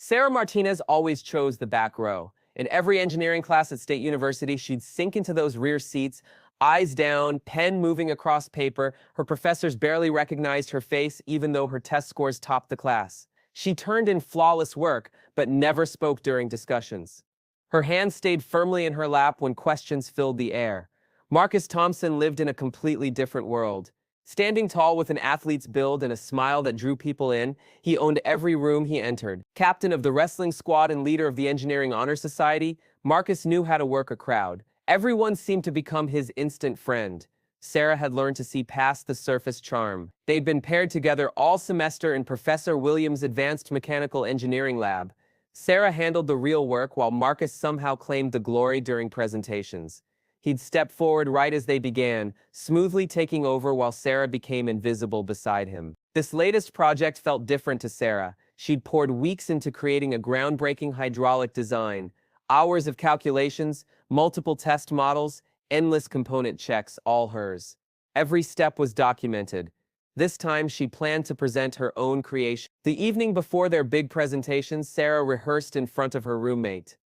Sarah Martinez always chose the back row. In every engineering class at State University, she'd sink into those rear seats, eyes down, pen moving across paper. Her professors barely recognized her face, even though her test scores topped the class. She turned in flawless work, but never spoke during discussions. Her hands stayed firmly in her lap when questions filled the air. Marcus Thompson lived in a completely different world. Standing tall with an athlete's build and a smile that drew people in, he owned every room he entered. Captain of the wrestling squad and leader of the Engineering Honor Society, Marcus knew how to work a crowd. Everyone seemed to become his instant friend. Sarah had learned to see past the surface charm. They'd been paired together all semester in Professor Williams' Advanced Mechanical Engineering Lab. Sarah handled the real work while Marcus somehow claimed the glory during presentations. He'd step forward right as they began, smoothly taking over while Sarah became invisible beside him. This latest project felt different to Sarah. She'd poured weeks into creating a groundbreaking hydraulic design. Hours of calculations, multiple test models, endless component checks, all hers. Every step was documented. This time, she planned to present her own creation. The evening before their big presentations, Sarah rehearsed in front of her roommate.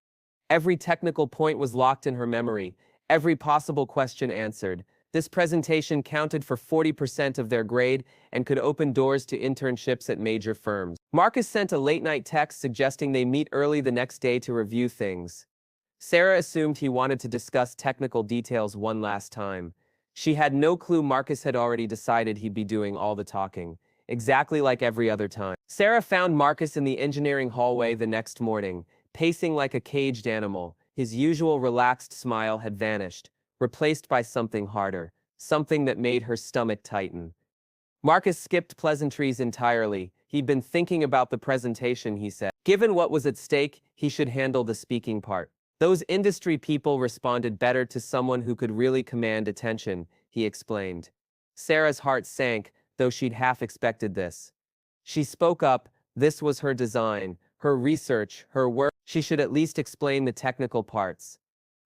Every technical point was locked in her memory. Every possible question answered. This presentation counted for 40% of their grade and could open doors to internships at major firms. Marcus sent a late-night text suggesting they meet early the next day to review things. Sarah assumed he wanted to discuss technical details one last time. She had no clue Marcus had already decided he'd be doing all the talking, exactly like every other time. Sarah found Marcus in the engineering hallway the next morning, pacing like a caged animal. His usual relaxed smile had vanished, replaced by something harder, something that made her stomach tighten. Marcus skipped pleasantries entirely. He'd been thinking about the presentation, he said. Given what was at stake, he should handle the speaking part. Those industry people responded better to someone who could really command attention, he explained. Sarah's heart sank, though she'd half expected this. She spoke up. This was her design, her research, her work. She should at least explain the technical parts.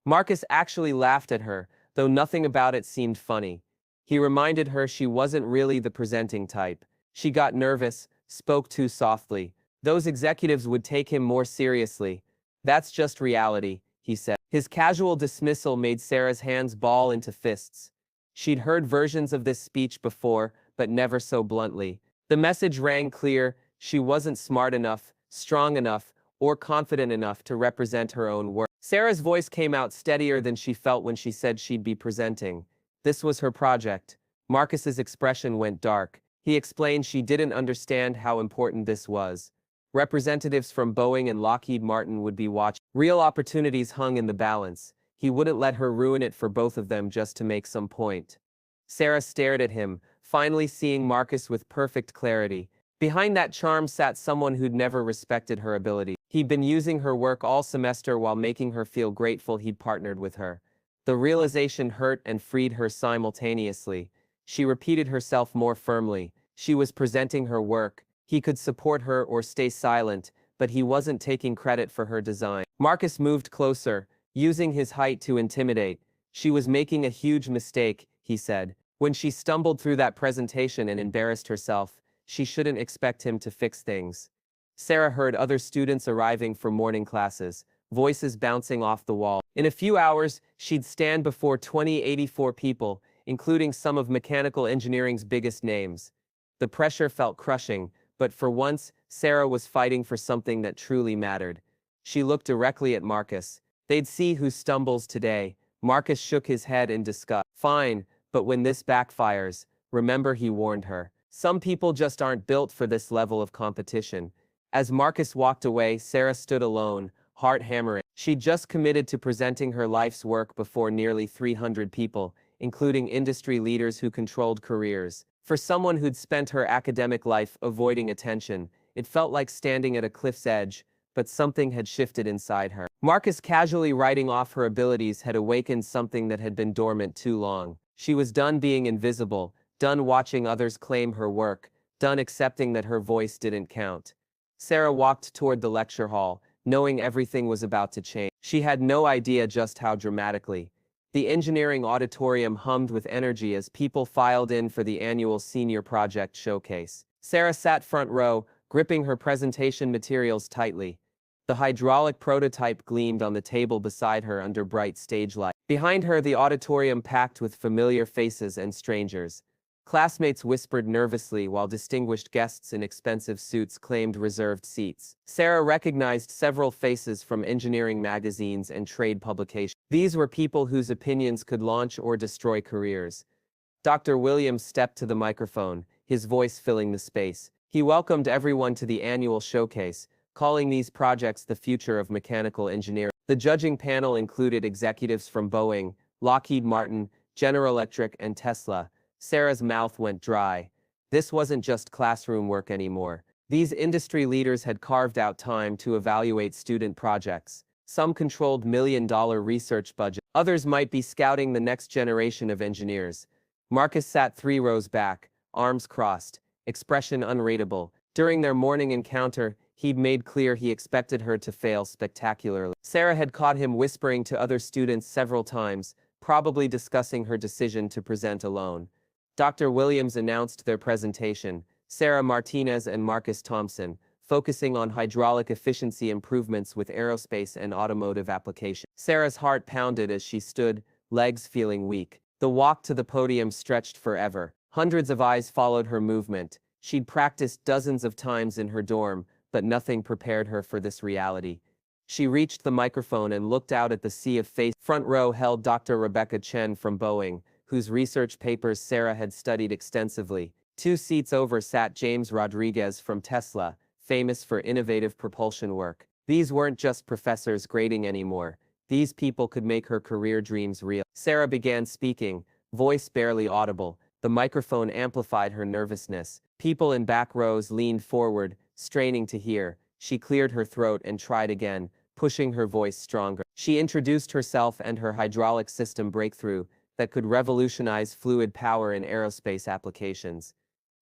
Marcus actually laughed at her, though nothing about it seemed funny. He reminded her she wasn't really the presenting type. She got nervous, spoke too softly. Those executives would take him more seriously. That's just reality, he said. His casual dismissal made Sarah's hands ball into fists. She'd heard versions of this speech before, but never so bluntly. The message rang clear. She wasn't smart enough, strong enough, or confident enough to represent her own work. Sarah's voice came out steadier than she felt when she said she'd be presenting. This was her project. Marcus's expression went dark. He explained she didn't understand how important this was. Representatives from Boeing and Lockheed Martin would be watching. Real opportunities hung in the balance. He wouldn't let her ruin it for both of them just to make some point. Sarah stared at him, finally seeing Marcus with perfect clarity. Behind that charm sat someone who'd never respected her ability. He'd been using her work all semester while making her feel grateful he'd partnered with her. The realization hurt and freed her simultaneously. She repeated herself more firmly. She was presenting her work. He could support her or stay silent, but he wasn't taking credit for her design. Marcus moved closer, using his height to intimidate. She was making a huge mistake, he said. When she stumbled through that presentation and embarrassed herself, she shouldn't expect him to fix things. Sarah heard other students arriving for morning classes, voices bouncing off the wall. In a few hours, she'd stand before 84 people, including some of mechanical engineering's biggest names. The pressure felt crushing, but for once, Sarah was fighting for something that truly mattered. She looked directly at Marcus. They'd see who stumbles today. Marcus shook his head in disgust. Fine, but when this backfires, remember, he warned her. Some people just aren't built for this level of competition. As Marcus walked away, Sarah stood alone, heart hammering. She'd just committed to presenting her life's work before nearly 300 people, including industry leaders who controlled careers. For someone who'd spent her academic life avoiding attention, it felt like standing at a cliff's edge, but something had shifted inside her. Marcus casually writing off her abilities had awakened something that had been dormant too long. She was done being invisible, done watching others claim her work, done accepting that her voice didn't count. Sarah walked toward the lecture hall, knowing everything was about to change. She had no idea just how dramatically. The engineering auditorium hummed with energy as people filed in for the annual senior project showcase. Sarah sat front row, gripping her presentation materials tightly. The hydraulic prototype gleamed on the table beside her under bright stage light. Behind her, the auditorium packed with familiar faces and strangers. Classmates whispered nervously while distinguished guests in expensive suits claimed reserved seats. Sarah recognized several faces from engineering magazines and trade publications. These were people whose opinions could launch or destroy careers. Dr. Williams stepped to the microphone, his voice filling the space. He welcomed everyone to the annual showcase, calling these projects the future of mechanical engineering. The judging panel included executives from Boeing, Lockheed Martin, General Electric, and Tesla. Sarah's mouth went dry. This wasn't just classroom work anymore. These industry leaders had carved out time to evaluate student projects. Some controlled million-dollar research budgets. Others might be scouting the next generation of engineers. Marcus sat 3 rows back, arms crossed, expression unreadable. During their morning encounter, he'd made clear he expected her to fail spectacularly. Sarah had caught him whispering to other students several times, probably discussing her decision to present alone. Dr. Williams announced their presentation, Sarah Martinez and Marcus Thompson, focusing on hydraulic efficiency improvements with aerospace and automotive applications. Sarah's heart pounded as she stood, legs feeling weak. The walk to the podium stretched forever. Hundreds of eyes followed her movement. She'd practiced dozens of times in her dorm, but nothing prepared her for this reality. She reached the microphone and looked out at the sea of faces. Front row held Dr. Rebecca Chen from Boeing, whose research papers Sarah had studied extensively. 2 seats over sat James Rodriguez from Tesla, famous for innovative propulsion work. These weren't just professors grading anymore. These people could make her career dreams real. Sarah began speaking, voice barely audible. The microphone amplified her nervousness. People in back rows leaned forward, straining to hear. She cleared her throat and tried again, pushing her voice stronger. She introduced herself and her hydraulic system breakthrough that could revolutionize fluid power in aerospace applications.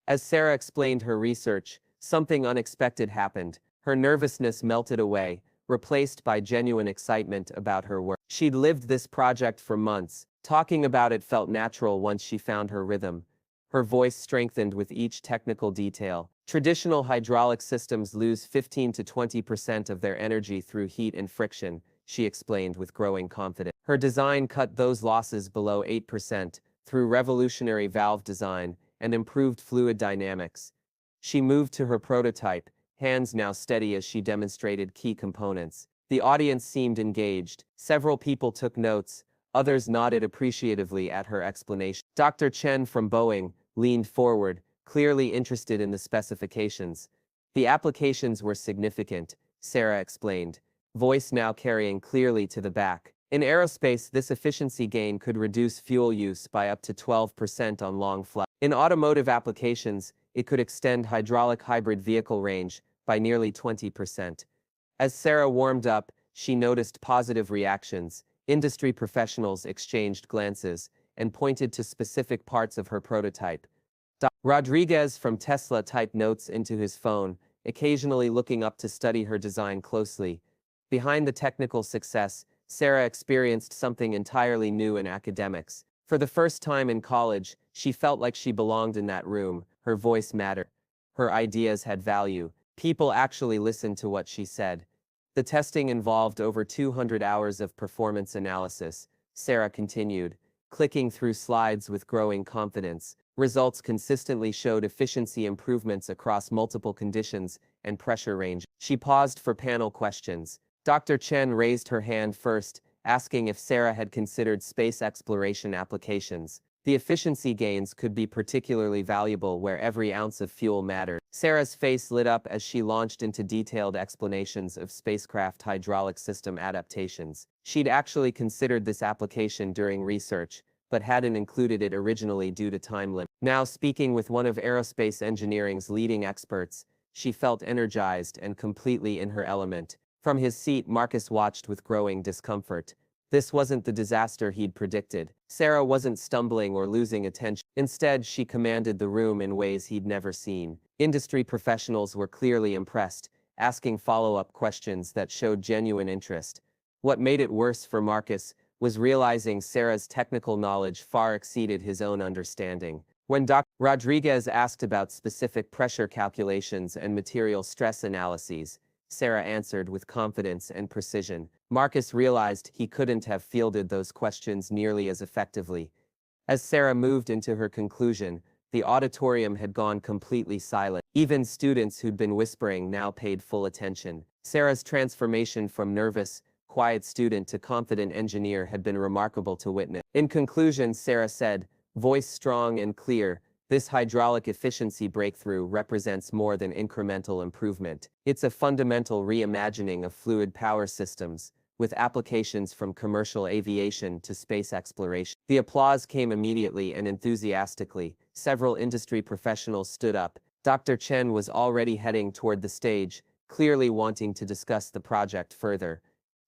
As Sarah explained her research, something unexpected happened. Her nervousness melted away, replaced by genuine excitement about her work. She'd lived this project for months. Talking about it felt natural once she found her rhythm. Her voice strengthened with each technical detail. Traditional hydraulic systems lose 15 to 20% of their energy through heat and friction, she explained with growing confidence. Her design cut those losses below 8% through revolutionary valve design and improved fluid dynamics. She moved to her prototype, hands now steady as she demonstrated key components. The audience seemed engaged. Several people took notes. Others nodded appreciatively at her explanation. Dr. Chen from Boeing leaned forward, clearly interested in the specifications. The applications were significant, Sarah explained, voice now carrying clearly to the back. In aerospace, this efficiency gain could reduce fuel use by up to 12% on long flights. In automotive applications, it could extend hydraulic hybrid vehicle range by nearly 20%. As Sarah warmed up, she noticed positive reactions. Industry professionals exchanged glances and pointed to specific parts of her prototype. Rodriguez from Tesla typed notes into his phone, occasionally looking up to study her design closely. Behind the technical success, Sarah experienced something entirely new in academics. For the first time in college, she felt like she belonged in that room. Her voice mattered. Her ideas had value. People actually listened to what she said. The testing involved over 200 hours of performance analysis, Sarah continued, clicking through slides with growing confidence. Results consistently showed efficiency improvements across multiple conditions and pressure range. She paused for panel questions. Dr. Chen raised her hand first, asking if Sarah had considered space exploration applications. The efficiency gains could be particularly valuable where every ounce of fuel mattered. Sarah's face lit up as she launched into detailed explanations of spacecraft hydraulic system adaptations. She'd actually considered this application during research, but hadn't included it originally due to time limits. Now speaking with one of aerospace engineering's leading experts, she felt energized and completely in her element. From his seat, Marcus watched with growing discomfort. This wasn't the disaster he'd predicted. Sarah wasn't stumbling or losing attention. Instead, she commanded the room in ways he'd never seen. Industry professionals were clearly impressed, asking follow-up questions that showed genuine interest. What made it worse for Marcus was realizing Sarah's technical knowledge far exceeded his own understanding. When Dr. Rodriguez asked about specific pressure calculations and material stress analyses, Sarah answered with confidence and precision. Marcus realized he couldn't have fielded those questions nearly as effectively. As Sarah moved into her conclusion, the auditorium had gone completely silent. Even students who'd been whispering now paid full attention. Sarah's transformation from nervous, quiet student to confident engineer had been remarkable to witness. In conclusion, Sarah said, voice strong and clear, this hydraulic efficiency breakthrough represents more than incremental improvement. It's a fundamental reimagining of fluid power systems, with applications from commercial aviation to space exploration. The applause came immediately and enthusiastically. Several industry professionals stood up. Dr. Chen was already heading toward the stage, clearly wanting to discuss the project further.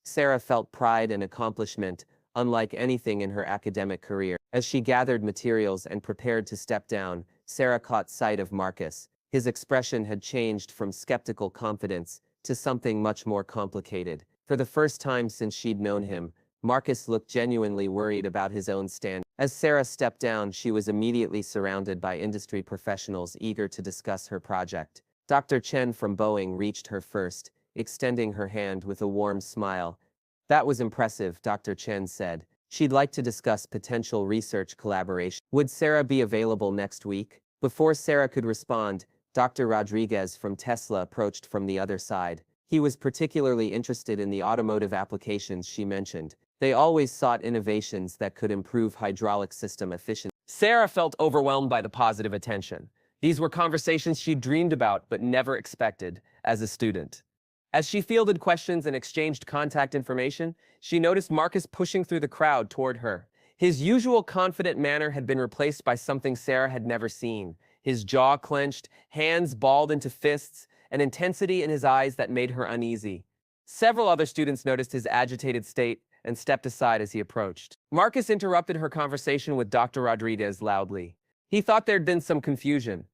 Sarah felt pride and accomplishment, unlike anything in her academic career. As she gathered materials and prepared to step down, Sarah caught sight of Marcus. His expression had changed from skeptical confidence to something much more complicated. For the first time since she'd known him, Marcus looked genuinely worried about his own stand. As Sarah stepped down, she was immediately surrounded by industry professionals eager to discuss her project. Dr. Chen from Boeing reached her first, extending her hand with a warm smile. That was impressive, Dr. Chen said. She'd like to discuss potential research collaboration. Would Sarah be available next week? Before Sarah could respond, Dr. Rodriguez from Tesla approached from the other side. He was particularly interested in the automotive applications she mentioned. They always sought innovations that could improve hydraulic system efficiency. Sarah felt overwhelmed by the positive attention. These were conversations she dreamed about but never expected as a student. As she fielded questions and exchanged contact information, she noticed Marcus pushing through the crowd toward her. His usual confident manner had been replaced by something Sarah had never seen. His jaw clenched, hands balled into fists, an intensity in his eyes that made her uneasy. Several other students noticed his agitated state and stepped aside as he approached. Marcus interrupted her conversation with Dr. Rodriguez loudly. He thought there'd been some confusion.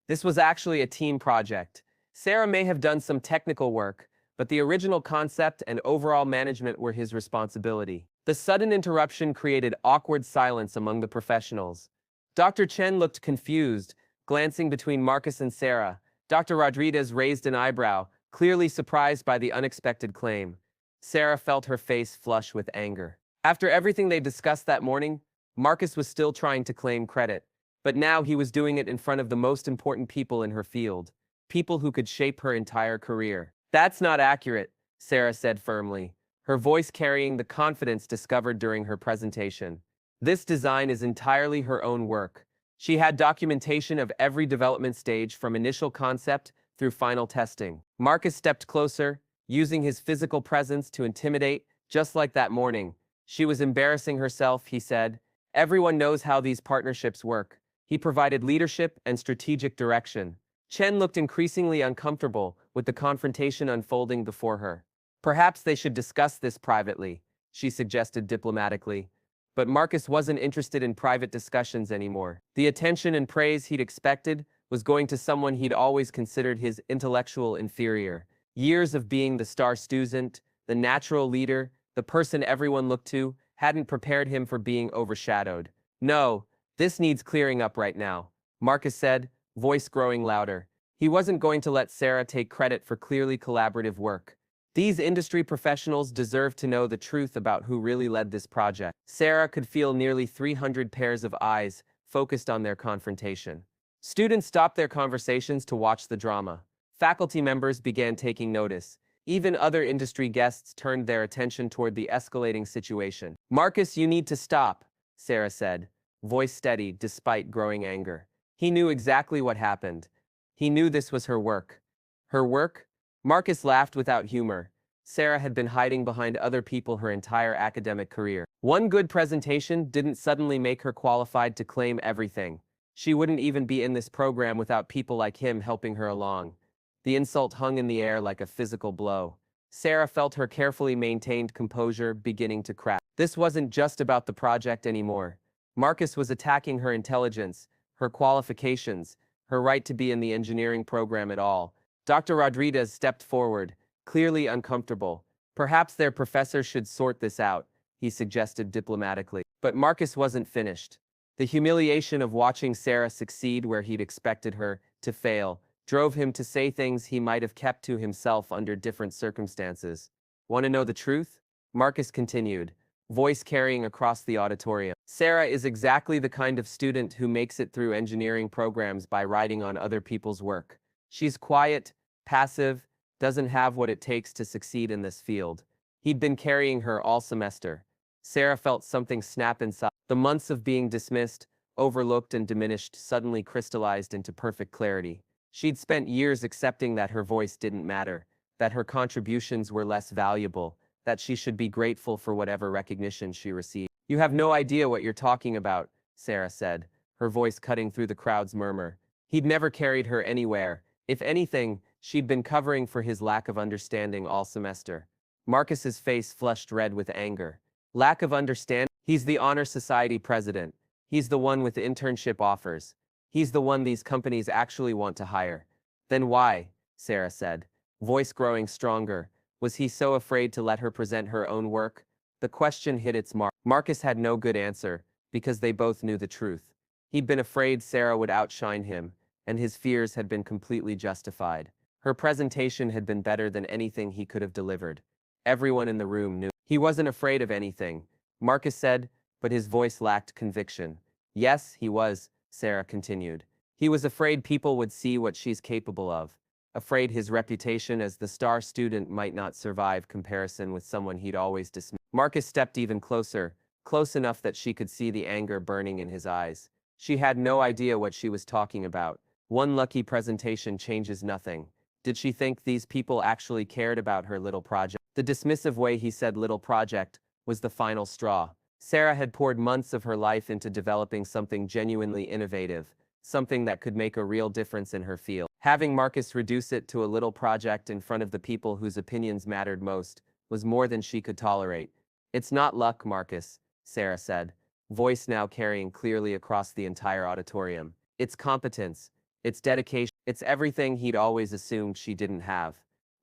This was actually a team project. Sarah may have done some technical work, but the original concept and overall management were his responsibility. The sudden interruption created awkward silence among the professionals. Dr. Chen looked confused, glancing between Marcus and Sarah. Dr. Rodriguez raised an eyebrow, clearly surprised by the unexpected claim. Sarah felt her face flush with anger. After everything they discussed that morning, Marcus was still trying to claim credit, but now he was doing it in front of the most important people in her field, people who could shape her entire career. That's not accurate, Sarah said firmly, her voice carrying the confidence discovered during her presentation. This design is entirely her own work. She had documentation of every development stage from initial concept through final testing. Marcus stepped closer, using his physical presence to intimidate, just like that morning. She was embarrassing herself, he said. Everyone knows how these partnerships work. He provided leadership and strategic direction. Chen looked increasingly uncomfortable with the confrontation unfolding before her. Perhaps they should discuss this privately, she suggested diplomatically. But Marcus wasn't interested in private discussions anymore. The attention and praise he'd expected was going to someone he'd always considered his intellectual inferior. Years of being the star student, the natural leader, the person everyone looked to, hadn't prepared him for being overshadowed. No, this needs clearing up right now, Marcus said, voice growing louder. He wasn't going to let Sarah take credit for clearly collaborative work. These industry professionals deserved to know the truth about who really led this project. Sarah could feel nearly 300 pairs of eyes focused on their confrontation. Students stopped their conversations to watch the drama. Faculty members began taking notice. Even other industry guests turned their attention toward the escalating situation. Marcus, you need to stop, Sarah said, voice steady despite growing anger. He knew exactly what happened. He knew this was her work. Her work? Marcus laughed without humor. Sarah had been hiding behind other people her entire academic career. One good presentation didn't suddenly make her qualified to claim everything. She wouldn't even be in this program without people like him helping her along. The insult hung in the air like a physical blow. Sarah felt her carefully maintained composure beginning to crack. This wasn't just about the project anymore. Marcus was attacking her intelligence, her qualifications, her right to be in the engineering program at all. Dr. Rodriguez stepped forward, clearly uncomfortable. Perhaps their professor should sort this out, he suggested diplomatically. But Marcus wasn't finished. The humiliation of watching Sarah succeed where he'd expected her to fail drove him to say things he might have kept to himself under different circumstances. Want to know the truth? Marcus continued, voice carrying across the auditorium. Sarah is exactly the kind of student who makes it through engineering programs by riding on other people's work. She's quiet, passive, doesn't have what it takes to succeed in this field. He'd been carrying her all semester. Sarah felt something snap inside. The months of being dismissed, overlooked, and diminished suddenly crystallized into perfect clarity. She'd spent years accepting that her voice didn't matter, that her contributions were less valuable, that she should be grateful for whatever recognition she received. You have no idea what you're talking about, Sarah said, her voice cutting through the crowd's murmur. He'd never carried her anywhere. If anything, she'd been covering for his lack of understanding all semester. Marcus's face flushed red with anger. Lack of understanding? He's the Honor Society president. He's the one with the internship offers. He's the one these companies actually want to hire. Then why? Sarah said, voice growing stronger. Was he so afraid to let her present her own work? The question hit its mark. Marcus had no good answer, because they both knew the truth. He'd been afraid Sarah would outshine him, and his fears had been completely justified. Her presentation had been better than anything he could have delivered. Everyone in the room knew. He wasn't afraid of anything, Marcus said, but his voice lacked conviction. Yes, he was, Sarah continued. He was afraid people would see what she's capable of. Afraid his reputation as the star student might not survive comparison with someone he'd always dismissed. Marcus stepped even closer, close enough that she could see the anger burning in his eyes. She had no idea what she was talking about. One lucky presentation changes nothing. Did she think these people actually cared about her little project? The dismissive way he said little project was the final straw. Sarah had poured months of her life into developing something genuinely innovative, something that could make a real difference in her field. Having Marcus reduce it to a little project in front of the people whose opinions mattered most was more than she could tolerate. It's not luck, Marcus, Sarah said, voice now carrying clearly across the entire auditorium. It's competence. It's dedication. It's everything he'd always assumed she didn't have.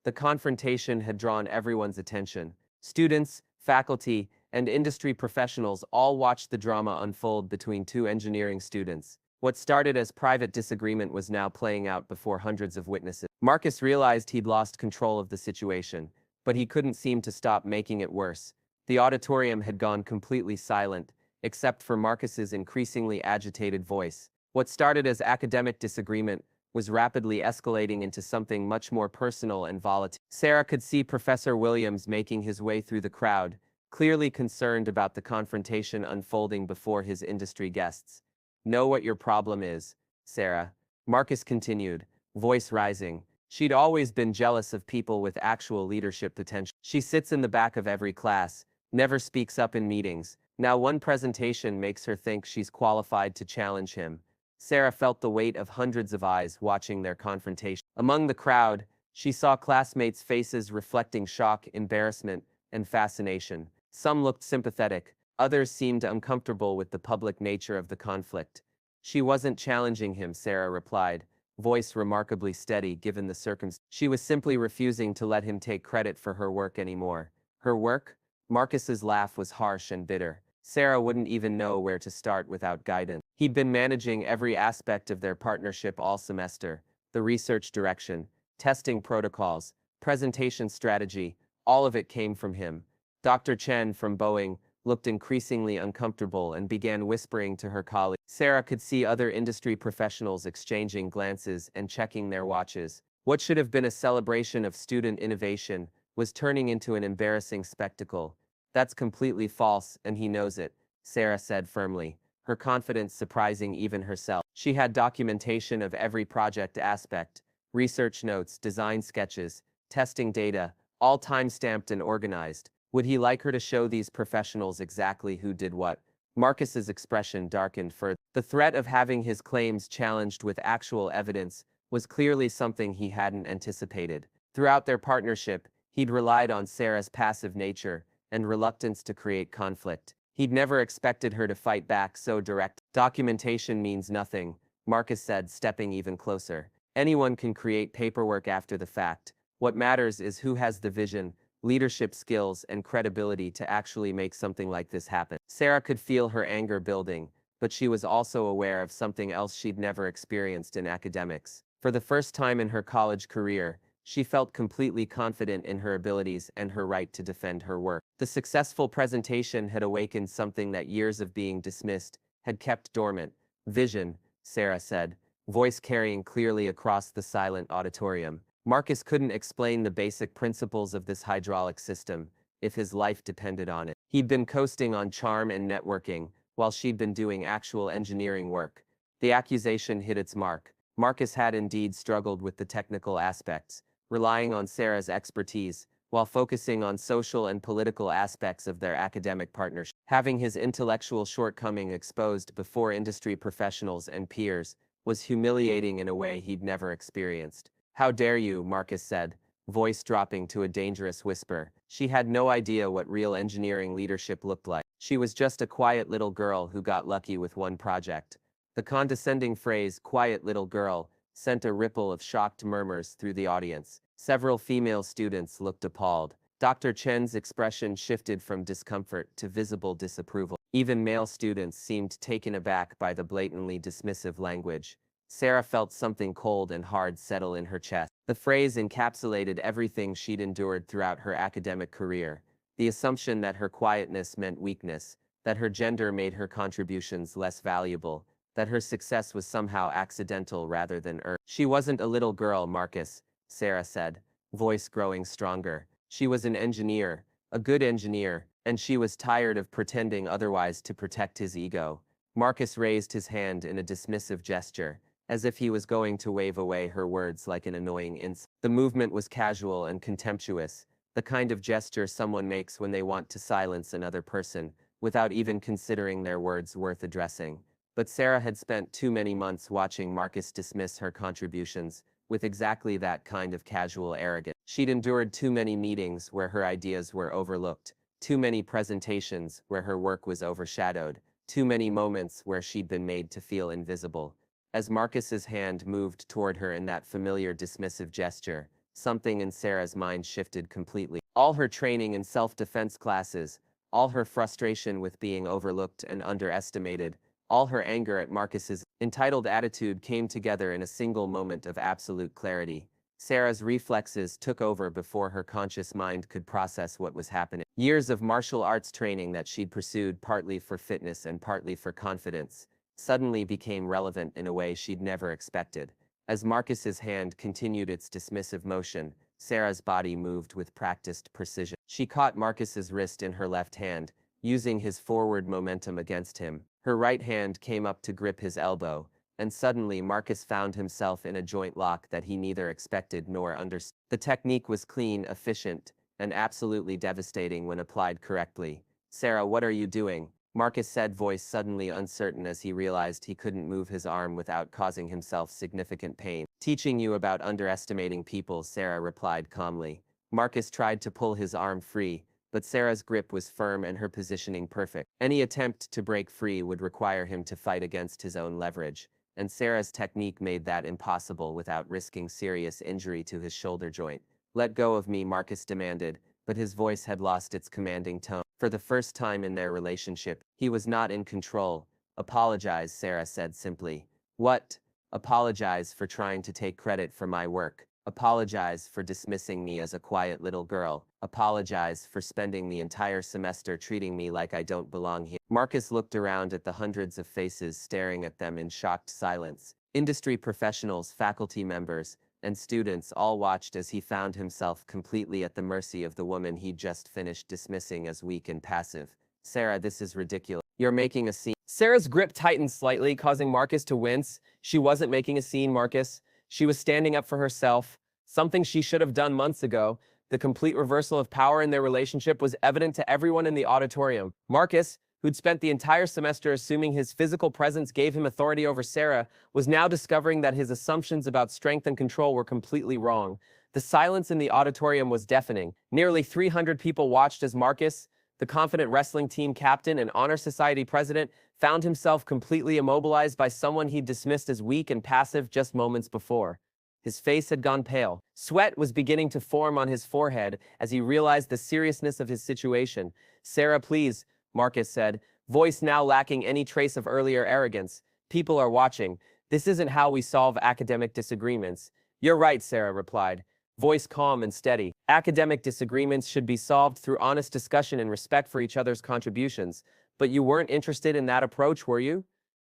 The confrontation had drawn everyone's attention. Students, faculty, and industry professionals all watched the drama unfold between two engineering students. What started as private disagreement was now playing out before hundreds of witnesses. Marcus realized he'd lost control of the situation, but he couldn't seem to stop making it worse. The auditorium had gone completely silent, except for Marcus's increasingly agitated voice. What started as academic disagreement was rapidly escalating into something much more personal and volatile. Sarah could see Professor Williams making his way through the crowd, clearly concerned about the confrontation unfolding before his industry guests. Know what your problem is, Sarah, Marcus continued, voice rising. She'd always been jealous of people with actual leadership potential. She sits in the back of every class, never speaks up in meetings. Now one presentation makes her think she's qualified to challenge him. Sarah felt the weight of hundreds of eyes watching their confrontation. Among the crowd, she saw classmates' faces reflecting shock, embarrassment, and fascination. Some looked sympathetic, others seemed uncomfortable with the public nature of the conflict. She wasn't challenging him, Sarah replied, voice remarkably steady given the circumstances. She was simply refusing to let him take credit for her work anymore. Her work? Marcus's laugh was harsh and bitter. Sarah wouldn't even know where to start without guidance. He'd been managing every aspect of their partnership all semester, the research direction, testing protocols, presentation strategy, all of it came from him. Dr. Chen from Boeing looked increasingly uncomfortable and began whispering to her colleague. Sarah could see other industry professionals exchanging glances and checking their watches. What should have been a celebration of student innovation was turning into an embarrassing spectacle. That's completely false, and he knows it, Sarah said firmly, her confidence surprising even herself. She had documentation of every project aspect, research notes, design sketches, testing data, all time-stamped and organized. Would he like her to show these professionals exactly who did what? Marcus's expression darkened further. The threat of having his claims challenged with actual evidence was clearly something he hadn't anticipated. Throughout their partnership, he'd relied on Sarah's passive nature and reluctance to create conflict. He'd never expected her to fight back so direct. Documentation means nothing, Marcus said, stepping even closer. Anyone can create paperwork after the fact. What matters is who has the vision, leadership skills, and credibility to actually make something like this happen. Sarah could feel her anger building, but she was also aware of something else she'd never experienced in academics. For the first time in her college career, she felt completely confident in her abilities and her right to defend her work. The successful presentation had awakened something that years of being dismissed had kept dormant. Vision, Sarah said, voice carrying clearly across the silent auditorium. Marcus couldn't explain the basic principles of this hydraulic system if his life depended on it. He'd been coasting on charm and networking, while she'd been doing actual engineering work. The accusation hit its mark. Marcus had indeed struggled with the technical aspects, relying on Sarah's expertise, while focusing on social and political aspects of their academic partnership. Having his intellectual shortcoming exposed before industry professionals and peers was humiliating in a way he'd never experienced. "How dare you," Marcus said, voice dropping to a dangerous whisper. She had no idea what real engineering leadership looked like. She was just a quiet little girl who got lucky with one project. The condescending phrase, "quiet little girl," sent a ripple of shocked murmurs through the audience. Several female students looked appalled. Dr. Chen's expression shifted from discomfort to visible disapproval. Even male students seemed taken aback by the blatantly dismissive language. Sarah felt something cold and hard settle in her chest. The phrase encapsulated everything she'd endured throughout her academic career. The assumption that her quietness meant weakness, that her gender made her contributions less valuable, that her success was somehow accidental rather than earned. She wasn't a little girl, Marcus, Sarah said, voice growing stronger. She was an engineer, a good engineer, and she was tired of pretending otherwise to protect his ego. Marcus raised his hand in a dismissive gesture, as if he was going to wave away her words like an annoying insult. The movement was casual and contemptuous, the kind of gesture someone makes when they want to silence another person, without even considering their words worth addressing. But Sarah had spent too many months watching Marcus dismiss her contributions with exactly that kind of casual arrogance. She'd endured too many meetings where her ideas were overlooked, too many presentations where her work was overshadowed, too many moments where she'd been made to feel invisible. As Marcus's hand moved toward her in that familiar dismissive gesture, something in Sarah's mind shifted completely. All her training in self-defense classes, all her frustration with being overlooked and underestimated, all her anger at Marcus's entitled attitude came together in a single moment of absolute clarity. Sarah's reflexes took over before her conscious mind could process what was happening. Years of martial arts training that she'd pursued partly for fitness and partly for confidence suddenly became relevant in a way she'd never expected. As Marcus's hand continued its dismissive motion, Sarah's body moved with practiced precision. She caught Marcus's wrist in her left hand, using his forward momentum against him. Her right hand came up to grip his elbow, and suddenly Marcus found himself in a joint lock that he neither expected nor understood. The technique was clean, efficient, and absolutely devastating when applied correctly. "Sarah, what are you doing?" Marcus said, voice suddenly uncertain as he realized he couldn't move his arm without causing himself significant pain. "Teaching you about underestimating people," Sarah replied calmly. Marcus tried to pull his arm free, but Sarah's grip was firm and her positioning perfect. Any attempt to break free would require him to fight against his own leverage, and Sarah's technique made that impossible without risking serious injury to his shoulder joint. "Let go of me," Marcus demanded, but his voice had lost its commanding tone. For the first time in their relationship, he was not in control. "Apologize," Sarah said simply. "What?" "Apologize for trying to take credit for my work. Apologize for dismissing me as a quiet little girl. Apologize for spending the entire semester treating me like I don't belong here." Marcus looked around at the hundreds of faces staring at them in shocked silence. Industry professionals, faculty members, and students all watched as he found himself completely at the mercy of the woman he'd just finished dismissing as weak and passive. "Sarah, this is ridiculous. You're making a scene." Sarah's grip tightened slightly, causing Marcus to wince. She wasn't making a scene, Marcus. She was standing up for herself, something she should have done months ago. The complete reversal of power in their relationship was evident to everyone in the auditorium. Marcus, who'd spent the entire semester assuming his physical presence gave him authority over Sarah, was now discovering that his assumptions about strength and control were completely wrong. The silence in the auditorium was deafening. Nearly 300 people watched as Marcus, the confident wrestling team captain and honor society president, found himself completely immobilized by someone he'd dismissed as weak and passive just moments before. His face had gone pale. Sweat was beginning to form on his forehead as he realized the seriousness of his situation. "Sarah, please," Marcus said, voice now lacking any trace of earlier arrogance. People are watching. This isn't how we solve academic disagreements. You're right, Sarah replied, voice calm and steady. Academic disagreements should be solved through honest discussion and respect for each other's contributions. But you weren't interested in that approach, were you?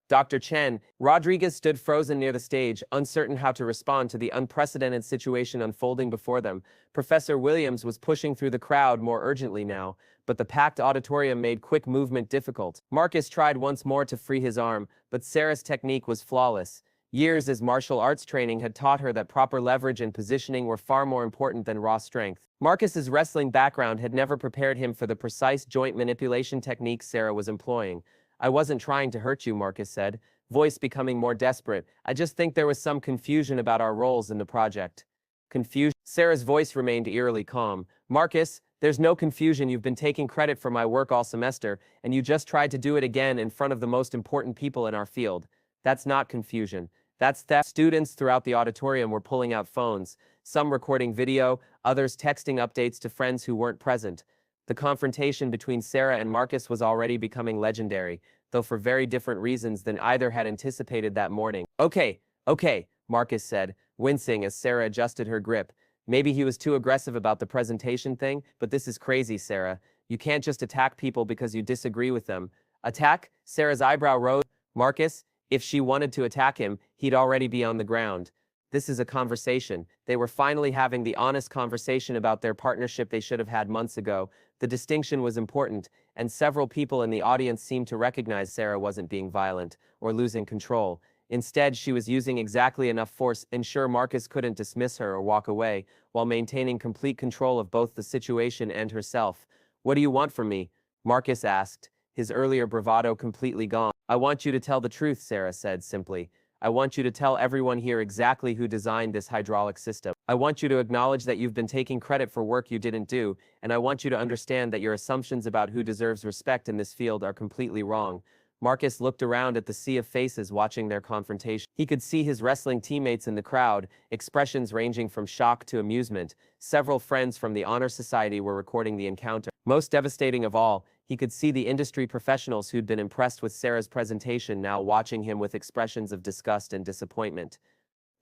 Dr. Chen, Rodriguez stood frozen near the stage, uncertain how to respond to the unprecedented situation unfolding before them. Professor Williams was pushing through the crowd more urgently now, but the packed auditorium made quick movement difficult. Marcus tried once more to free his arm, but Sarah's technique was flawless. Years as martial arts training had taught her that proper leverage and positioning were far more important than raw strength. Marcus's wrestling background had never prepared him for the precise joint manipulation techniques Sarah was employing. I wasn't trying to hurt you, Marcus said, voice becoming more desperate. I just think there was some confusion about our roles in the project. Confusion? Sarah's voice remained eerily calm. Marcus, there's no confusion. You've been taking credit for my work all semester, and you just tried to do it again in front of the most important people in our field. That's not confusion. That's theft. Students throughout the auditorium were pulling out phones, some recording video, others texting updates to friends who weren't present. The confrontation between Sarah and Marcus was already becoming legendary, though for very different reasons than either had anticipated that morning. Okay, Marcus said, wincing as Sarah adjusted her grip. Maybe he was too aggressive about the presentation thing, but this is crazy, Sarah. You can't just attack people because you disagree with them. Attack? Sarah's eyebrow rose. Marcus, if she wanted to attack him, he'd already be on the ground. This is a conversation. They were finally having the honest conversation about their partnership they should have had months ago. The distinction was important, and several people in the audience seemed to recognize Sarah wasn't being violent or losing control. Instead, she was using exactly enough force to ensure Marcus couldn't dismiss her or walk away, while maintaining complete control of both the situation and herself. What do you want from me? Marcus asked, his earlier bravado completely gone. I want you to tell the truth, Sarah said simply. I want you to tell everyone here exactly who designed this hydraulic system. I want you to acknowledge that you've been taking credit for work you didn't do, and I want you to understand that your assumptions about who deserves respect in this field are completely wrong. Marcus looked around at the sea of faces watching their confrontation. He could see his wrestling teammates in the crowd, expressions ranging from shock to amusement. Several friends from the Honor Society were recording the encounter. Most devastating of all, he could see the industry professionals who'd been impressed with Sarah's presentation now watching him with expressions of disgust and disappointment.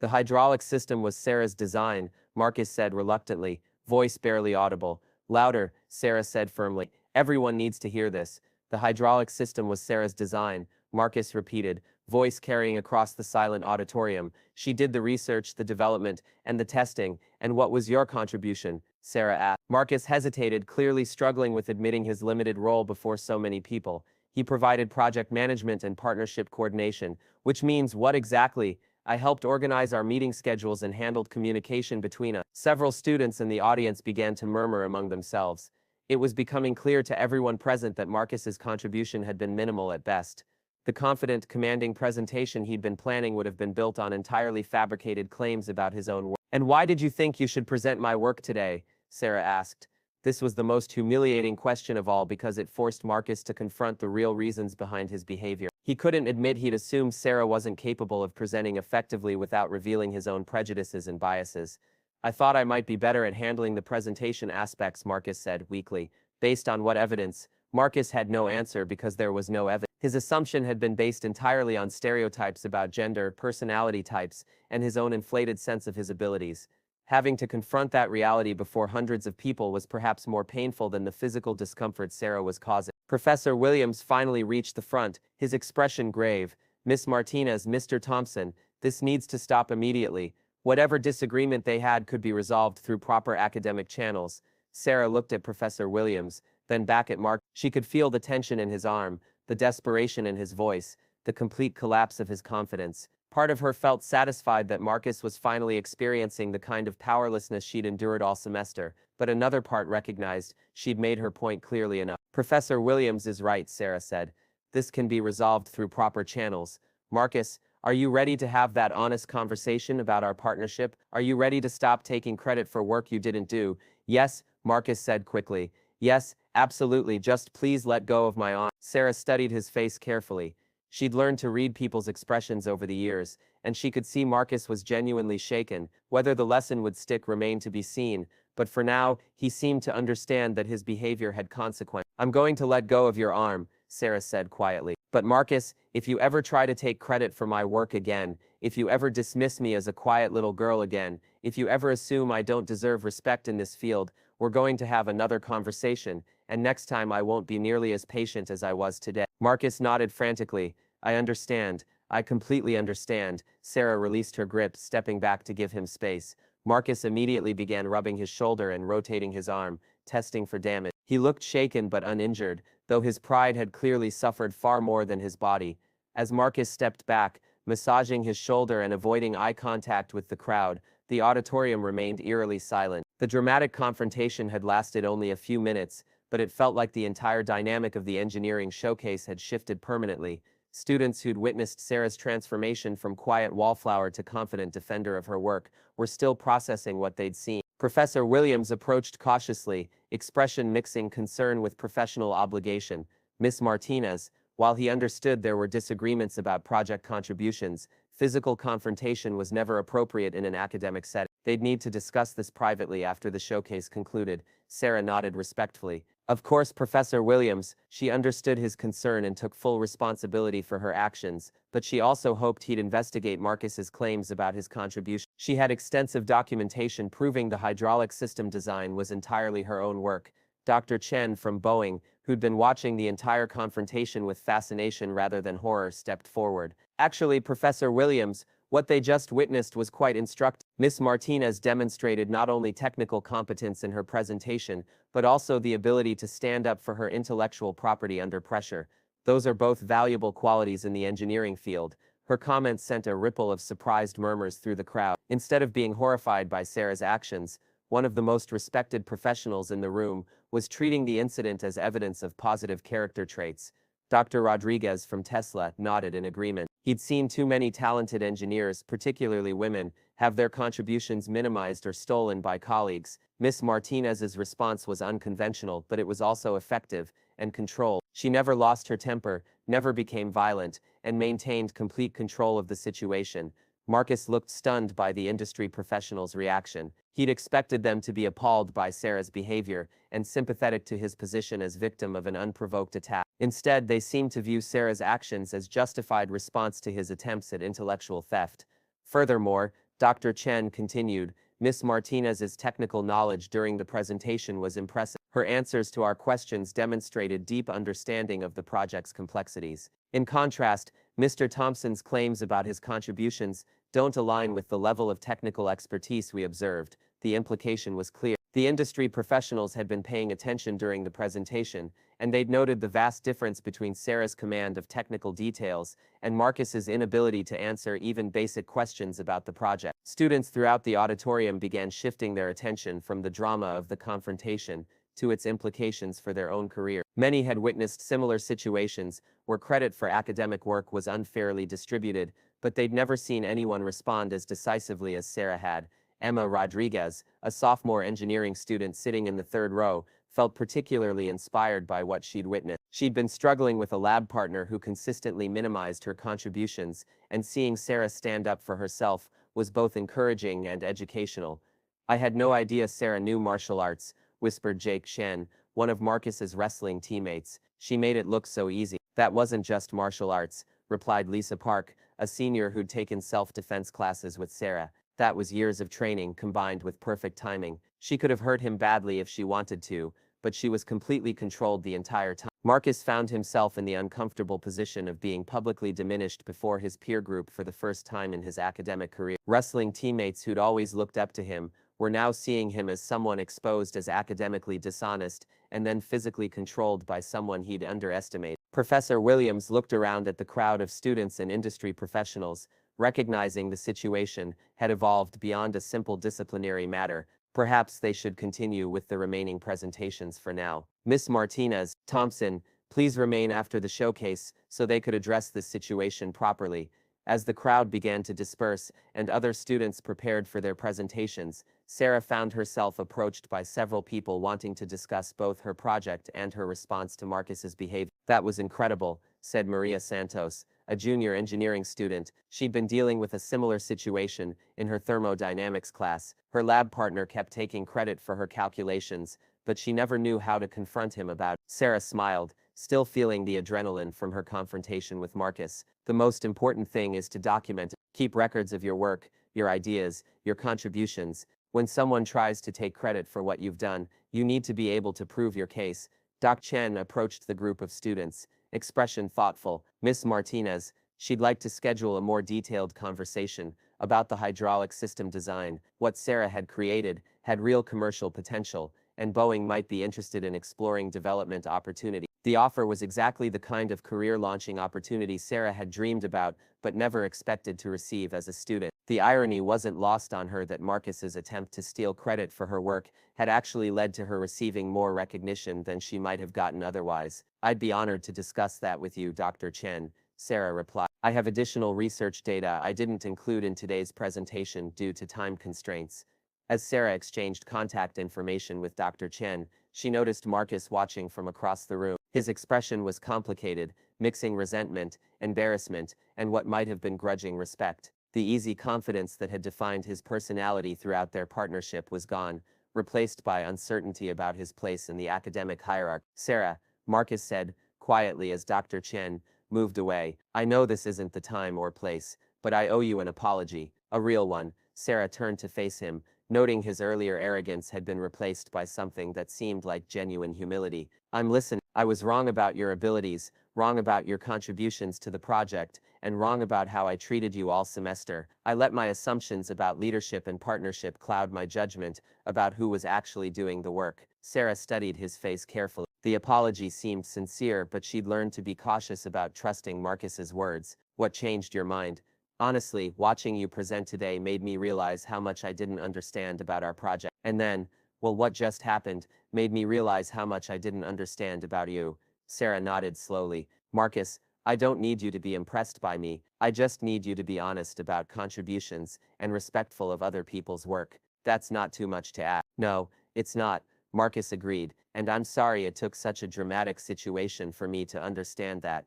The hydraulic system was Sarah's design, Marcus said reluctantly, voice barely audible. Louder, Sarah said firmly. Everyone needs to hear this. The hydraulic system was Sarah's design, Marcus repeated, voice carrying across the silent auditorium. She did the research, the development, and the testing. And what was your contribution? Sarah asked. Marcus hesitated, clearly struggling with admitting his limited role before so many people. He provided project management and partnership coordination, which means what exactly? I helped organize our meeting schedules and handled communication between us. Several students in the audience began to murmur among themselves. It was becoming clear to everyone present that Marcus's contribution had been minimal at best. The confident, commanding presentation he'd been planning would have been built on entirely fabricated claims about his own work. And why did you think you should present my work today? Sarah asked. This was the most humiliating question of all because it forced Marcus to confront the real reasons behind his behavior. He couldn't admit he'd assumed Sarah wasn't capable of presenting effectively without revealing his own prejudices and biases. I thought I might be better at handling the presentation aspects, Marcus said weakly. Based on what evidence? Marcus had no answer because there was no evidence. His assumption had been based entirely on stereotypes about gender, personality types, and his own inflated sense of his abilities. Having to confront that reality before hundreds of people was perhaps more painful than the physical discomfort Sarah was causing. Professor Williams finally reached the front, his expression grave. Miss Martinez, Mr. Thompson, this needs to stop immediately. Whatever disagreement they had could be resolved through proper academic channels. Sarah looked at Professor Williams, then back at Mark. She could feel the tension in his arm, the desperation in his voice, the complete collapse of his confidence. Part of her felt satisfied that Marcus was finally experiencing the kind of powerlessness she'd endured all semester, but another part recognized she'd made her point clearly enough. Professor Williams is right, Sarah said. This can be resolved through proper channels. Marcus, are you ready to have that honest conversation about our partnership? Are you ready to stop taking credit for work you didn't do? Yes, Marcus said quickly. Yes, absolutely, just please let go of my arm. Sarah studied his face carefully. She'd learned to read people's expressions over the years, and she could see Marcus was genuinely shaken. Whether the lesson would stick remained to be seen, but for now, he seemed to understand that his behavior had consequences. I'm going to let go of your arm, Sarah said quietly. But Marcus, if you ever try to take credit for my work again, if you ever dismiss me as a quiet little girl again, if you ever assume I don't deserve respect in this field, we're going to have another conversation, and next time I won't be nearly as patient as I was today. Marcus nodded frantically. I understand. I completely understand. Sarah released her grip, stepping back to give him space. Marcus immediately began rubbing his shoulder and rotating his arm, testing for damage. He looked shaken but uninjured, though his pride had clearly suffered far more than his body. As Marcus stepped back, massaging his shoulder and avoiding eye contact with the crowd, the auditorium remained eerily silent. The dramatic confrontation had lasted only a few minutes, but it felt like the entire dynamic of the engineering showcase had shifted permanently. Students who'd witnessed Sarah's transformation from quiet wallflower to confident defender of her work were still processing what they'd seen. Professor Williams approached cautiously, expression mixing concern with professional obligation. Miss Martinez, while he understood there were disagreements about project contributions, physical confrontation was never appropriate in an academic setting. They'd need to discuss this privately after the showcase concluded. Sarah nodded respectfully. Of course, Professor Williams, she understood his concern and took full responsibility for her actions, but she also hoped he'd investigate Marcus's claims about his contribution. She had extensive documentation proving the hydraulic system design was entirely her own work. Dr. Chen from Boeing, who'd been watching the entire confrontation with fascination rather than horror, stepped forward. Actually, Professor Williams, what they just witnessed was quite instructive. Miss Martinez demonstrated not only technical competence in her presentation, but also the ability to stand up for her intellectual property under pressure. Those are both valuable qualities in the engineering field. Her comments sent a ripple of surprised murmurs through the crowd. Instead of being horrified by Sarah's actions, one of the most respected professionals in the room was treating the incident as evidence of positive character traits. Dr. Rodriguez from Tesla nodded in agreement. He'd seen too many talented engineers, particularly women, have their contributions minimized or stolen by colleagues. Miss Martinez's response was unconventional, but it was also effective and controlled. She never lost her temper, never became violent, and maintained complete control of the situation. Marcus looked stunned by the industry professionals' reaction. He'd expected them to be appalled by Sarah's behavior and sympathetic to his position as victim of an unprovoked attack. Instead, they seemed to view Sarah's actions as justified response to his attempts at intellectual theft. Furthermore, Dr. Chen continued, Miss Martinez's technical knowledge during the presentation was impressive. Her answers to our questions demonstrated deep understanding of the project's complexities. In contrast, Mr. Thompson's claims about his contributions don't align with the level of technical expertise we observed. The implication was clear. The industry professionals had been paying attention during the presentation, and they'd noted the vast difference between Sarah's command of technical details and Marcus's inability to answer even basic questions about the project. Students throughout the auditorium began shifting their attention from the drama of the confrontation to its implications for their own career. Many had witnessed similar situations where credit for academic work was unfairly distributed, but they'd never seen anyone respond as decisively as Sarah had. Emma Rodriguez, a sophomore engineering student sitting in the third row, felt particularly inspired by what she'd witnessed. She'd been struggling with a lab partner who consistently minimized her contributions, and seeing Sarah stand up for herself was both encouraging and educational. I had no idea Sarah knew martial arts, whispered Jake Shen, one of Marcus's wrestling teammates. She made it look so easy. That wasn't just martial arts, replied Lisa Park, a senior who'd taken self-defense classes with Sarah. That was years of training combined with perfect timing. She could have hurt him badly if she wanted to, but she was completely controlled the entire time. Marcus found himself in the uncomfortable position of being publicly diminished before his peer group for the first time in his academic career. Wrestling teammates who'd always looked up to him were now seeing him as someone exposed as academically dishonest and then physically controlled by someone he'd underestimated. Professor Williams looked around at the crowd of students and industry professionals, recognizing the situation had evolved beyond a simple disciplinary matter. Perhaps they should continue with the remaining presentations for now. Miss Martinez, Thompson, please remain after the showcase so they could address this situation properly. As the crowd began to disperse and other students prepared for their presentations, Sarah found herself approached by several people wanting to discuss both her project and her response to Marcus's behavior. That was incredible, said Maria Santos, a junior engineering student. She'd been dealing with a similar situation in her thermodynamics class. Her lab partner kept taking credit for her calculations, but she never knew how to confront him about it. Sarah smiled, still feeling the adrenaline from her confrontation with Marcus. The most important thing is to document it. Keep records of your work, your ideas, your contributions. When someone tries to take credit for what you've done, you need to be able to prove your case. Doc Chen approached the group of students, expression thoughtful. Miss Martinez, she'd like to schedule a more detailed conversation about the hydraulic system design. What Sarah had created had real commercial potential, and Boeing might be interested in exploring development opportunity. The offer was exactly the kind of career-launching opportunity Sarah had dreamed about but never expected to receive as a student. The irony wasn't lost on her that Marcus's attempt to steal credit for her work had actually led to her receiving more recognition than she might have gotten otherwise. "I'd be honored to discuss that with you, Dr. Chen," Sarah replied. "I have additional research data I didn't include in today's presentation due to time constraints." As Sarah exchanged contact information with Dr. Chen, she noticed Marcus watching from across the room. His expression was complicated, mixing resentment, embarrassment, and what might have been grudging respect. The easy confidence that had defined his personality throughout their partnership was gone, replaced by uncertainty about his place in the academic hierarchy. "Sarah," Marcus said, quietly as Dr. Chen moved away, "I know this isn't the time or place, but I owe you an apology, a real one." Sarah turned to face him, noting his earlier arrogance had been replaced by something that seemed like genuine humility. "I'm listening. I was wrong about your abilities, wrong about your contributions to the project, and wrong about how I treated you all semester. I let my assumptions about leadership and partnership cloud my judgment about who was actually doing the work." Sarah studied his face carefully. The apology seemed sincere, but she'd learned to be cautious about trusting Marcus's words. "What changed your mind?" "Honestly, watching you present today made me realize how much I didn't understand about our project. And then, well, what just happened made me realize how much I didn't understand about you." Sarah nodded slowly. "Marcus, I don't need you to be impressed by me. I just need you to be honest about contributions and respectful of other people's work. That's not too much to ask." "No, it's not," Marcus agreed, "and I'm sorry it took such a dramatic situation for me to understand that."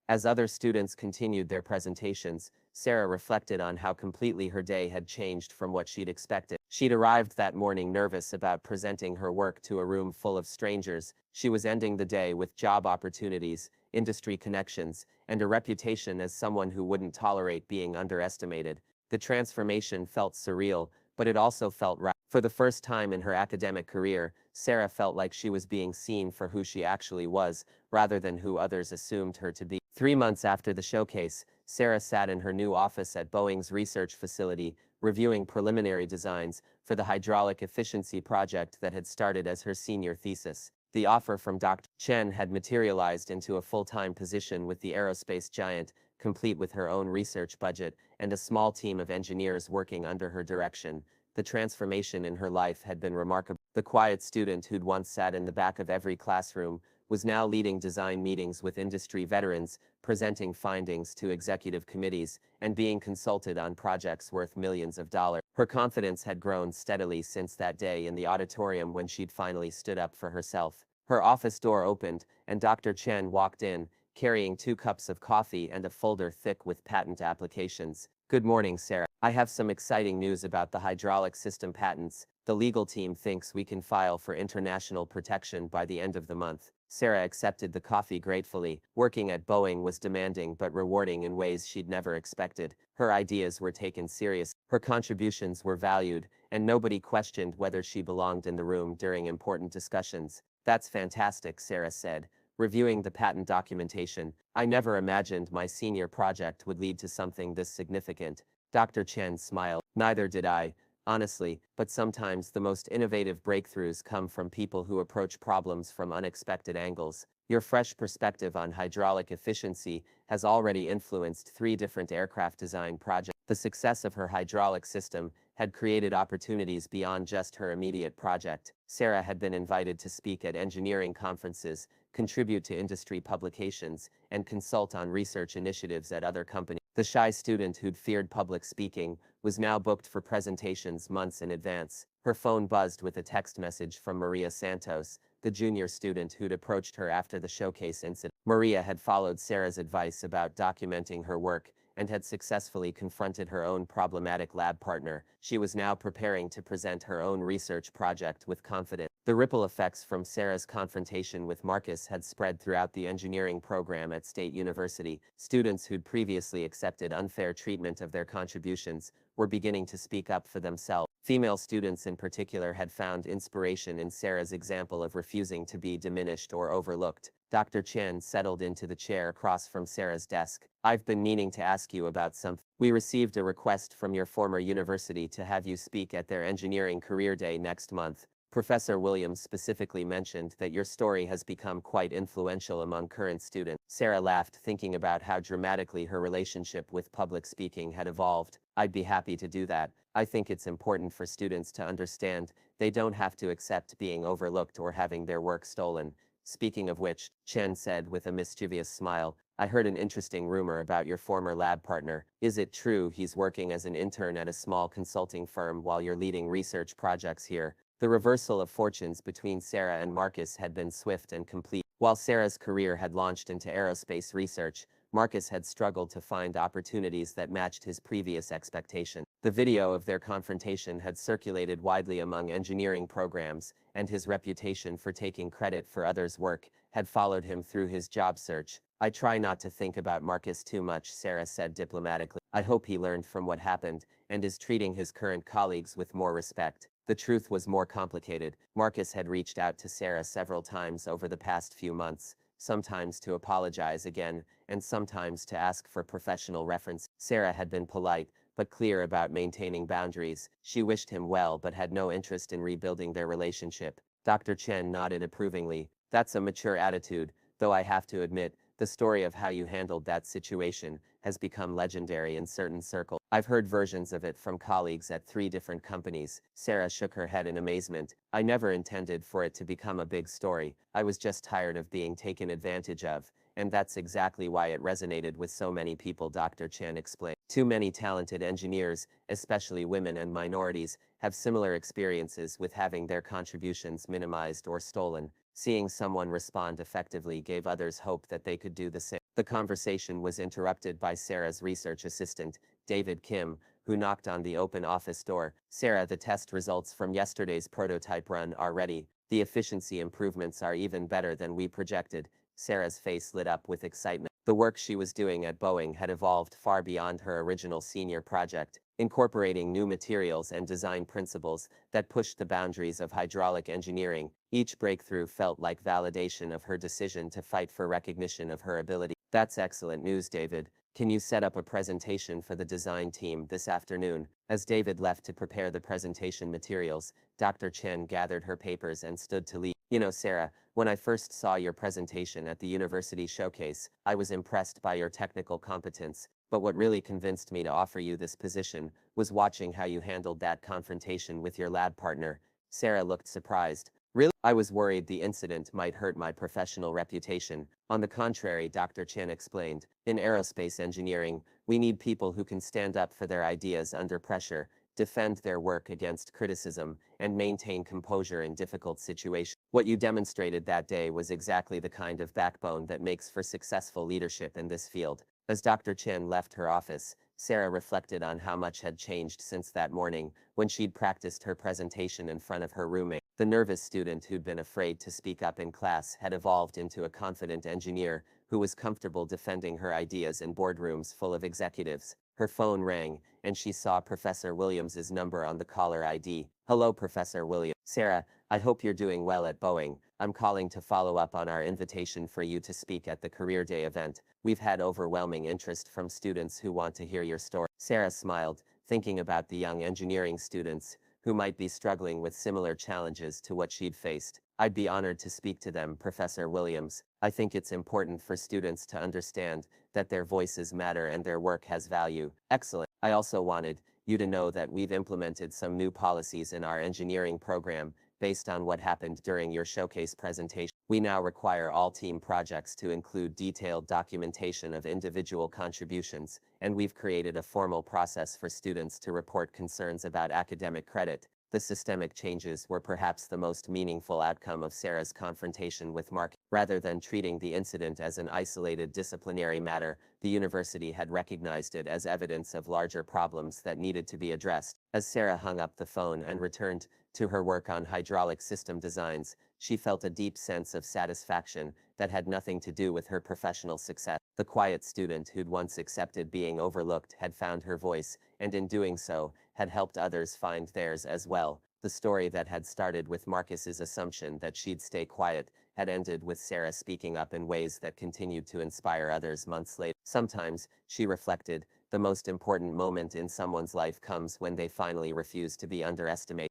As other students continued their presentations, Sarah reflected on how completely her day had changed from what she'd expected. She'd arrived that morning nervous about presenting her work to a room full of strangers. She was ending the day with job opportunities, industry connections, and a reputation as someone who wouldn't tolerate being underestimated. The transformation felt surreal, but it also felt right. For the first time in her academic career, Sarah felt like she was being seen for who she actually was, rather than who others assumed her to be. 3 months after the showcase, Sarah sat in her new office at Boeing's research facility, reviewing preliminary designs for the hydraulic efficiency project that had started as her senior thesis. The offer from Dr. Chen had materialized into a full-time position with the aerospace giant, complete with her own research budget and a small team of engineers working under her direction. The transformation in her life had been remarkable. The quiet student who'd once sat in the back of every classroom was now leading design meetings with industry veterans, presenting findings to executive committees, and being consulted on projects worth millions of dollars. Her confidence had grown steadily since that day in the auditorium when she'd finally stood up for herself. Her office door opened, and Dr. Chen walked in, carrying 2 cups of coffee and a folder thick with patent applications. "Good morning, Sarah. I have some exciting news about the hydraulic system patents. The legal team thinks we can file for international protection by the end of the month." Sarah accepted the coffee gratefully. Working at Boeing was demanding but rewarding in ways she'd never expected. Her ideas were taken seriously. Her contributions were valued, and nobody questioned whether she belonged in the room during important discussions. "That's fantastic," Sarah said, reviewing the patent documentation. "I never imagined my senior project would lead to something this significant." Dr. Chen smiled. "Neither did I, honestly, but sometimes the most innovative breakthroughs come from people who approach problems from unexpected angles. Your fresh perspective on hydraulic efficiency has already influenced 3 different aircraft design projects." The success of her hydraulic system had created opportunities beyond just her immediate project. Sarah had been invited to speak at engineering conferences, contribute to industry publications, and consult on research initiatives at other companies. The shy student who'd feared public speaking was now booked for presentations months in advance. Her phone buzzed with a text message from Maria Santos, the junior student who'd approached her after the showcase incident. Maria had followed Sarah's advice about documenting her work and had successfully confronted her own problematic lab partner. She was now preparing to present her own research project with confidence. The ripple effects from Sarah's confrontation with Marcus had spread throughout the engineering program at State University. Students who'd previously accepted unfair treatment of their contributions were beginning to speak up for themselves. Female students in particular had found inspiration in Sarah's example of refusing to be diminished or overlooked. Dr. Chen settled into the chair across from Sarah's desk. I've been meaning to ask you about something. We received a request from your former university to have you speak at their engineering career day next month. Professor Williams specifically mentioned that your story has become quite influential among current students. Sarah laughed, thinking about how dramatically her relationship with public speaking had evolved. I'd be happy to do that. I think it's important for students to understand they don't have to accept being overlooked or having their work stolen. Speaking of which, Chen said with a mischievous smile, I heard an interesting rumor about your former lab partner. Is it true he's working as an intern at a small consulting firm while you're leading research projects here? The reversal of fortunes between Sarah and Marcus had been swift and complete. While Sarah's career had launched into aerospace research, Marcus had struggled to find opportunities that matched his previous expectation. The video of their confrontation had circulated widely among engineering programs, and his reputation for taking credit for others' work had followed him through his job search. I try not to think about Marcus too much, Sarah said diplomatically. I hope he learned from what happened and is treating his current colleagues with more respect. The truth was more complicated. Marcus had reached out to Sarah several times over the past few months, sometimes to apologize again, and sometimes to ask for professional reference. Sarah had been polite, but clear about maintaining boundaries. She wished him well but had no interest in rebuilding their relationship. Dr. Chen nodded approvingly. That's a mature attitude, though I have to admit, the story of how you handled that situation has become legendary in certain circles. I've heard versions of it from colleagues at 3 different companies. Sarah shook her head in amazement. I never intended for it to become a big story. I was just tired of being taken advantage of, and that's exactly why it resonated with so many people, Dr. Chen explained. Too many talented engineers, especially women and minorities, have similar experiences with having their contributions minimized or stolen. Seeing someone respond effectively gave others hope that they could do the same. The conversation was interrupted by Sarah's research assistant, David Kim, who knocked on the open office door. Sarah, the test results from yesterday's prototype run are ready. The efficiency improvements are even better than we projected. Sarah's face lit up with excitement. The work she was doing at Boeing had evolved far beyond her original senior project, incorporating new materials and design principles that pushed the boundaries of hydraulic engineering. Each breakthrough felt like validation of her decision to fight for recognition of her ability. That's excellent news, David. Can you set up a presentation for the design team this afternoon? As David left to prepare the presentation materials, Dr. Chen gathered her papers and stood to leave. You know, Sarah, when I first saw your presentation at the university showcase, I was impressed by your technical competence, but what really convinced me to offer you this position was watching how you handled that confrontation with your lab partner. Sarah looked surprised. Really? I was worried the incident might hurt my professional reputation. On the contrary, Dr. Chen explained, in aerospace engineering, we need people who can stand up for their ideas under pressure, defend their work against criticism, and maintain composure in difficult situations. What you demonstrated that day was exactly the kind of backbone that makes for successful leadership in this field. As Dr. Chen left her office, Sarah reflected on how much had changed since that morning, when she'd practiced her presentation in front of her roommate. The nervous student who'd been afraid to speak up in class had evolved into a confident engineer who was comfortable defending her ideas in boardrooms full of executives. Her phone rang, and she saw Professor Williams's number on the caller ID. Hello, Professor Williams. Sarah, I hope you're doing well at Boeing. I'm calling to follow up on our invitation for you to speak at the Career Day event. We've had overwhelming interest from students who want to hear your story. Sarah smiled, thinking about the young engineering students who might be struggling with similar challenges to what she'd faced. I'd be honored to speak to them, Professor Williams. I think it's important for students to understand that their voices matter and their work has value. Excellent. I also wanted you to know that we've implemented some new policies in our engineering program based on what happened during your showcase presentation. We now require all team projects to include detailed documentation of individual contributions, and we've created a formal process for students to report concerns about academic credit. The systemic changes were perhaps the most meaningful outcome of Sarah's confrontation with Mark. Rather than treating the incident as an isolated disciplinary matter, the university had recognized it as evidence of larger problems that needed to be addressed. As Sarah hung up the phone and returned to her work on hydraulic system designs, she felt a deep sense of satisfaction that had nothing to do with her professional success. The quiet student who'd once accepted being overlooked had found her voice, and in doing so, had helped others find theirs as well. The story that had started with Marcus's assumption that she'd stay quiet had ended with Sarah speaking up in ways that continued to inspire others months later. Sometimes, she reflected, the most important moment in someone's life comes when they finally refuse to be underestimated.